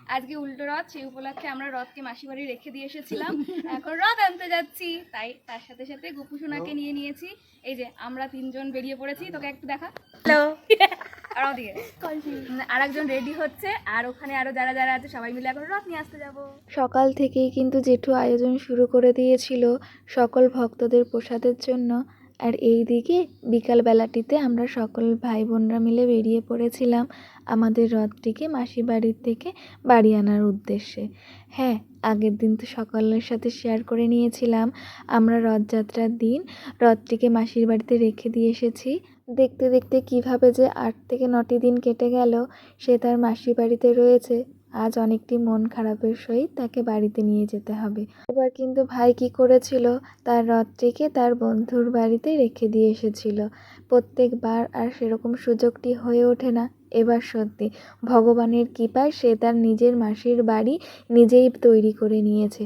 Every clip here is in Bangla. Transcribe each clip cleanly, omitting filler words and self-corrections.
আজকে উল্টো রথ, সেই উপলক্ষে আমরা রথকে মাসি বাড়ি রেখে দিয়ে এসেছিলাম। এখন রথ আনতে যাচ্ছি, তাই তার সাথে সাথে গোপু সোনাকে নিয়ে নিয়েছি। এই যে আমরা তিনজন বেরিয়ে পড়েছি, তোকে একটু দেখা। হ্যালো। আর ওদিকে আর একজন রেডি হচ্ছে, আর ওখানে আরো যারা যারা আছে সবাই মিলে এখন রথ নিয়ে আসতে যাব। সকাল থেকেই কিন্তু জেঠু আয়োজন শুরু করে দিয়েছিল সকল ভক্তদের প্রসাদের জন্য। আর এই দিকে বিকালবেলাটিতে আমরা সকল ভাই বোনরা মিলে বেরিয়ে পড়েছিলাম আমাদের রথটিকে মাসি বাড়ির থেকে বাড়ি আনার উদ্দেশ্যে। হ্যাঁ, আগের দিন তো সকলের সাথে শেয়ার করে নিয়েছিলাম আমরা রথযাত্রার দিন রথটিকে মাসির বাড়িতে রেখে দিয়ে এসেছি। দেখতে দেখতে কিভাবে যে 8 থেকে 9টি দিন কেটে গেল, সে তার মাসি বাড়িতে রয়েছে। আজ অনেকটি মন খারাপের সহিত তাকে বাড়িতে নিয়ে যেতে হবে। এবার কিন্তু ভাই কি করেছিল, তার রথটিকে তার বন্ধুর বাড়িতে রেখে দিয়ে এসেছিল। প্রত্যেকবার আর সেরকম সুযোগটি হয়ে ওঠে না। এবার সত্যি ভগবানের কৃপায় সে তার নিজের মাসির বাড়ি নিজেই তৈরি করে নিয়েছে।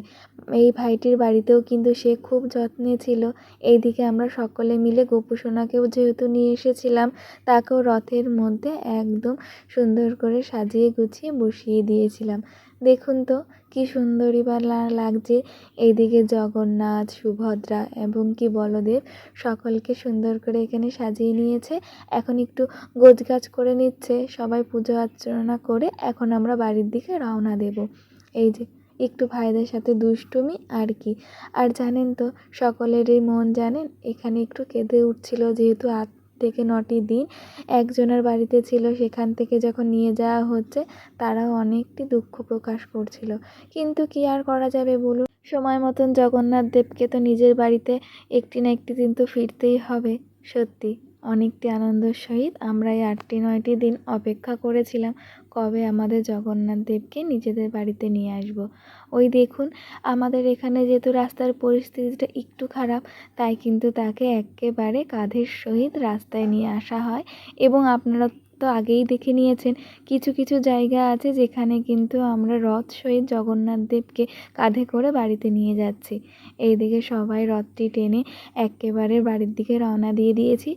এই ভাইটির বাড়িতেও কিন্তু সে খুব যত্নে ছিল। এইদিকে আমরা সকলে মিলে গোপু সোনাকেও যেহেতু নিয়ে এসেছিলাম, তাকেও রথের মধ্যে একদম সুন্দর করে সাজিয়ে গুছিয়ে বসিয়ে দিয়েছিলাম। দেখুন তো কি সুন্দরই বা লাগছে। এইদিকে জগন্নাথ, সুভদ্রা এবং কি বলদেব সকলকে সুন্দর করে এখানে সাজিয়ে নিয়েছে। এখন একটু গোছগাছ করে নিচ্ছে, সবাই পুজো অর্চনা করে এখন আমরা বাড়ির দিকে রওনা দেব। এই যে একটু ভাইদের সাথে দুষ্টুমি আর কি। আর জানেন তো সকলেরই মন জানেন এখানে একটু কেঁদে উঠছিল, যেহেতু 8 থেকে 9টি দিন একজনের বাড়িতে ছিল, সেখান থেকে যখন নিয়ে যাওয়া হচ্ছে তারাও অনেকটি দুঃখ প্রকাশ করছিল। কিন্তু কি আর করা যাবে বলুন, সময় মতন জগন্নাথ দেবকে তো নিজের বাড়িতে একটি না একটি দিন তো ফিরতেই হবে। সত্যি অনেকটি আনন্দের সহিত আমরা এই 8টি-9টি দিন অপেক্ষা করেছিলাম কবে আমাদের জগন্নাথ দেবকে নিজেদের বাড়িতে নিয়ে আসব। ওই দেখুন আমাদের এখানে যেহেতু রাস্তার পরিস্থিতিটা একটু খারাপ, তাই কিন্তু তাকে একেবারে কাঁধের সহিত রাস্তায় নিয়ে আসা হয়। এবং আপনারা তো আগেই দেখে নিয়েছেন কিছু কিছু জায়গা আছে যেখানে কিন্তু আমরা রথ সহিত জগন্নাথ দেবকে কাঁধে করে বাড়িতে নিয়ে যাচ্ছি। এইদিকে সবাই রথটি টেনে একেবারে বাড়ির দিকে রওনা দিয়ে দিয়েছি।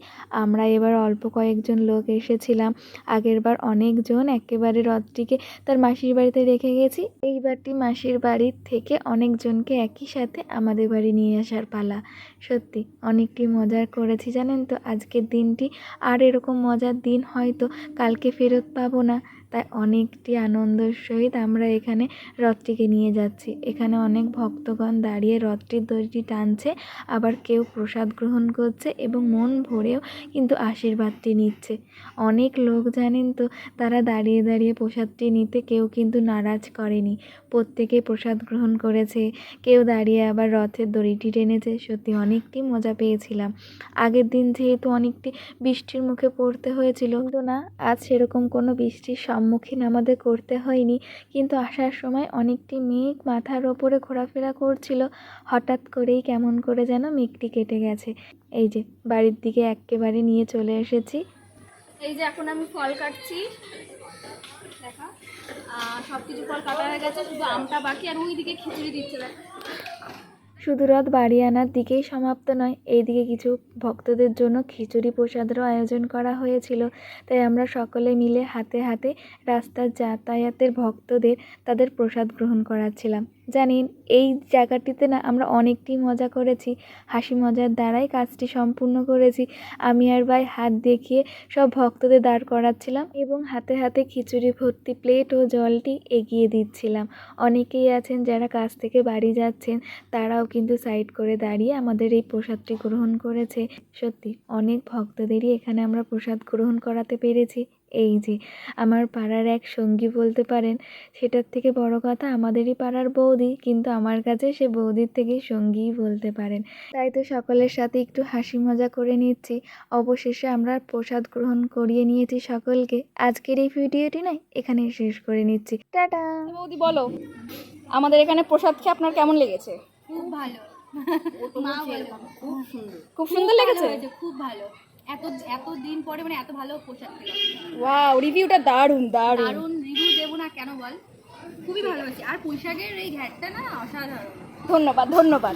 আমরা এবার অল্প কয়েকজন লোক এসেছিলাম, আগেরবার অনেকজন একেবারে রথটিকে তার মাসির বাড়িতে রেখে গেছি। এইবারটি মাসির বাড়ির থেকে অনেকজনকে একই সাথে আমাদের বাড়ি নিয়ে আসার পালা। সত্যি অনেকটি মজার করেছি জানেন তো আজকের দিনটি। আর এরকম মজার দিন হয়তো কালকে ফেরত পাবো না, তাই অনেকটি আনন্দের সহিত আমরা এখানে রথটিকে নিয়ে যাচ্ছি। এখানে অনেক ভক্তগণ দাঁড়িয়ে রথটির দড়িটি টানছে, আবার কেউ প্রসাদ গ্রহণ করছে এবং মন ভরেও কিন্তু আশীর্বাদটি নিচ্ছে। অনেক লোক জানেন তো তারা দাঁড়িয়ে দাঁড়িয়ে প্রসাদটি নিতে কেউ কিন্তু নারাজ করেনি, প্রত্যেকে প্রসাদ গ্রহণ করেছে, কেউ দাঁড়িয়ে আবার রথের দড়িটি টেনেছে। সত্যি অনেকটি মজা পেয়েছিলাম। আগের দিন যেহেতু অনেকটি বৃষ্টির মুখে পড়তে হয়েছিল, কিন্তু না আজ সেরকম কোনো বৃষ্টির সম্মুখীন আমাদের করতে হয়নি। কিন্তু আসার সময় অনেকটি মেঘ মাথার ওপরে ঘোরাফেরা করছিল, হঠাৎ করেই কেমন করে যেন মেঘটি কেটে গেছে। এই যে বাড়ির দিকে একেবারে নিয়ে চলে এসেছি। এই যে এখন আমি ফল কাটছি, দেখা সব কিছু ফল কাটা হয়ে গেছে, শুধু আমটা বাকি। আর ওই দিকে খিচুড়ি দিচ্ছে দেখ। শুধু রথ বাড়ি আনার দিকেই সমাপ্ত নয়, এইদিকে কিছু ভক্তদের জন্য খিচুড়ি প্রসাদেরও আয়োজন করা হয়েছিল। তাই আমরা সকলে মিলে হাতে হাতে রাস্তার যাতায়াতের ভক্তদের তাদের প্রসাদ গ্রহণ করাচ্ছিলাম। জানেন এই জায়গাটিতে না আমরা অনেকটি মজা করেছি, হাসি মজার দ্বারাই কাজটি সম্পূর্ণ করেছি। আমি আর ভাই হাত দেখিয়ে সব ভক্তদের দাঁড় করাচ্ছিলাম এবং হাতে হাতে খিচুড়ি ভর্তি প্লেট ও জলটি এগিয়ে দিচ্ছিলাম। অনেকেই আছেন যারা কাজ থেকে বাড়ি যাচ্ছেন, তারাও কিন্তু সাইড করে দাঁড়িয়ে আমাদের এই প্রসাদটি গ্রহণ করেছে। সত্যি অনেক ভক্তদেরই এখানে আমরা প্রসাদ গ্রহণ করাতে পেরেছি। এই যে আমার পাড়ার এক সঙ্গী বলতে পারেন, সেটার থেকে বড় কথা আমাদেরই পাড়ার বৌদি, কিন্তু আমার কাছে সে বৌদির থেকে সঙ্গীই বলতে পারেন। তাই তো সকলের সাথে একটু হাসি মজা করে নিচ্ছি। অবশেষে আমরা প্রসাদ গ্রহণ করিয়ে নিয়েছি সকলকে। আজকের এই ভিডিওটি নয় এখানে শেষ করে নিচ্ছি। টাটা। বৌদি বলো, আমাদের এখানে প্রসাদ খেয়ে আপনার কেমন লেগেছে? খুব ভালো। মা বলে খুব সুন্দর লেগেছে? খুব ভালো। এত এত দিন পরে মানে এত ভালো পোশাক পেলাম। ওয়াও, রিভিউটা দারুণ দারুণ। দারুণ রিভিউ দেবো না কেন বল, খুবই ভালো হয়েছে। আর পুঁইশাকের এই ঘ্যাটটা না অসাধারণ। ধন্যবাদ ধন্যবাদ।